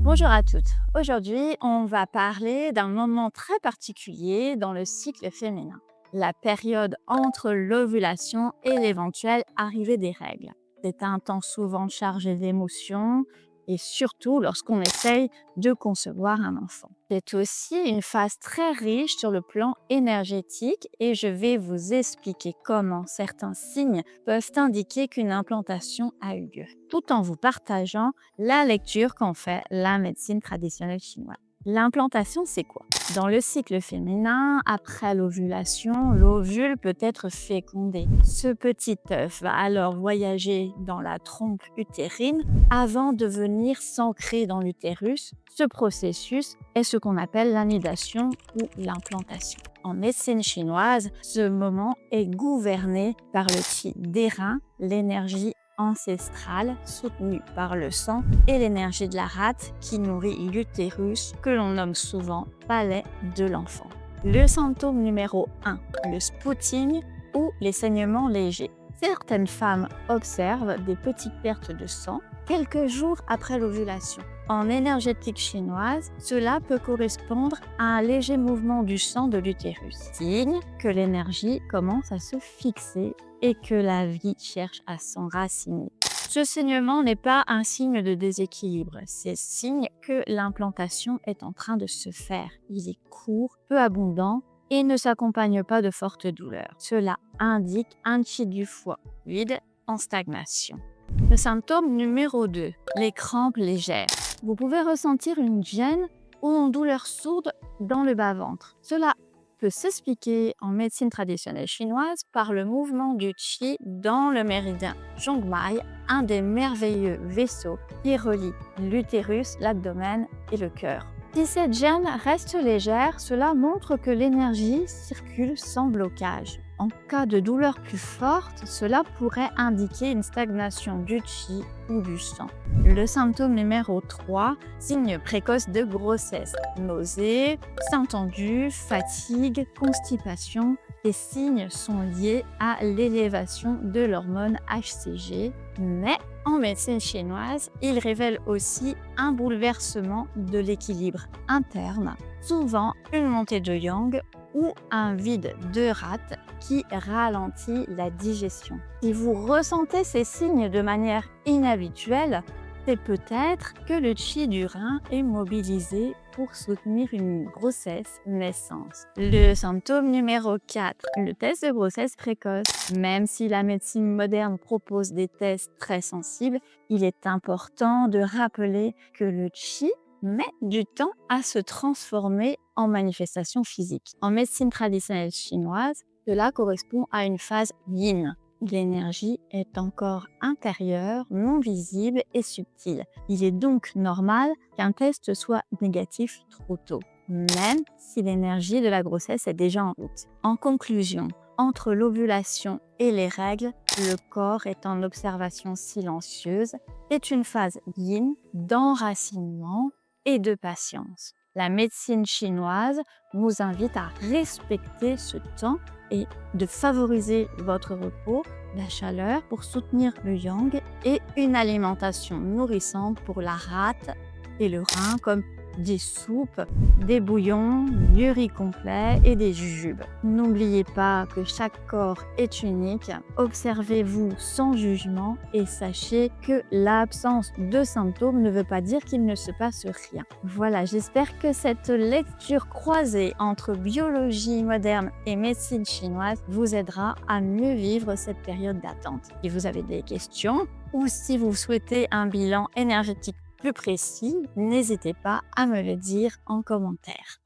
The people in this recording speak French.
Bonjour à toutes. Aujourd'hui, on va parler d'un moment très particulier dans le cycle féminin, la période entre l'ovulation et l'éventuelle arrivée des règles. C'est un temps souvent chargé d'émotions et surtout lorsqu'on essaye de concevoir un enfant. C'est aussi une phase très riche sur le plan énergétique et je vais vous expliquer comment certains signes peuvent indiquer qu'une implantation a eu lieu, tout en vous partageant la lecture qu'en fait la médecine traditionnelle chinoise. L'implantation, c'est quoi? Dans le cycle féminin, après l'ovulation, l'ovule peut être fécondé. Ce petit œuf va alors voyager dans la trompe utérine avant de venir s'ancrer dans l'utérus. Ce processus est ce qu'on appelle l'anidation ou l'implantation. En médecine chinoise, ce moment est gouverné par le qi des reins, l'énergie ancestrale soutenue par le sang et l'énergie de la rate qui nourrit l'utérus que l'on nomme souvent palais de l'enfant. Le symptôme numéro 1, le spotting ou les saignements légers. Certaines femmes observent des petites pertes de sang quelques jours après l'ovulation. En énergétique chinoise, cela peut correspondre à un léger mouvement du sang de l'utérus, signe que l'énergie commence à se fixer et que la vie cherche à s'enraciner. Ce saignement n'est pas un signe de déséquilibre, c'est signe que l'implantation est en train de se faire. Il est court, peu abondant et ne s'accompagne pas de fortes douleurs. Cela indique un qi du foie vide en stagnation. Le symptôme numéro 2, les crampes légères. Vous pouvez ressentir une gêne ou une douleur sourde dans le bas-ventre. Cela peut s'expliquer en médecine traditionnelle chinoise par le mouvement du qi dans le méridien Zhongmai, un des merveilleux vaisseaux qui relie l'utérus, l'abdomen et le cœur. Si cette gêne reste légère, cela montre que l'énergie circule sans blocage. En cas de douleur plus forte, cela pourrait indiquer une stagnation du qi ou du sang. Le symptôme numéro 3, signe précoce de grossesse. Nausées, seins tendus, fatigue, constipation. Ces signes sont liés à l'élévation de l'hormone HCG, mais en médecine chinoise, ils révèlent aussi un bouleversement de l'équilibre interne, souvent une montée de yang ou un vide de rate qui ralentit la digestion. Si vous ressentez ces signes de manière inhabituelle, c'est peut-être que le qi du rein est mobilisé pour soutenir une grossesse naissance. Le symptôme numéro 4, le test de grossesse précoce. Même si la médecine moderne propose des tests très sensibles, il est important de rappeler que le qi met du temps à se transformer en manifestation physique. En médecine traditionnelle chinoise, cela correspond à une phase yin. L'énergie est encore intérieure, non visible et subtile. Il est donc normal qu'un test soit négatif trop tôt, même si l'énergie de la grossesse est déjà en route. En conclusion, entre l'ovulation et les règles, le corps est en observation silencieuse. C'est une phase yin d'enracinement et de patience. La médecine chinoise nous invite à respecter ce temps et de favoriser votre repos, la chaleur pour soutenir le yang et une alimentation nourrissante pour la rate et le rein comme des soupes, des bouillons, du riz complet et des jujubes. N'oubliez pas que chaque corps est unique. Observez-vous sans jugement et sachez que l'absence de symptômes ne veut pas dire qu'il ne se passe rien. Voilà, j'espère que cette lecture croisée entre biologie moderne et médecine chinoise vous aidera à mieux vivre cette période d'attente. Si vous avez des questions ou si vous souhaitez un bilan énergétique plus précis, n'hésitez pas à me le dire en commentaire.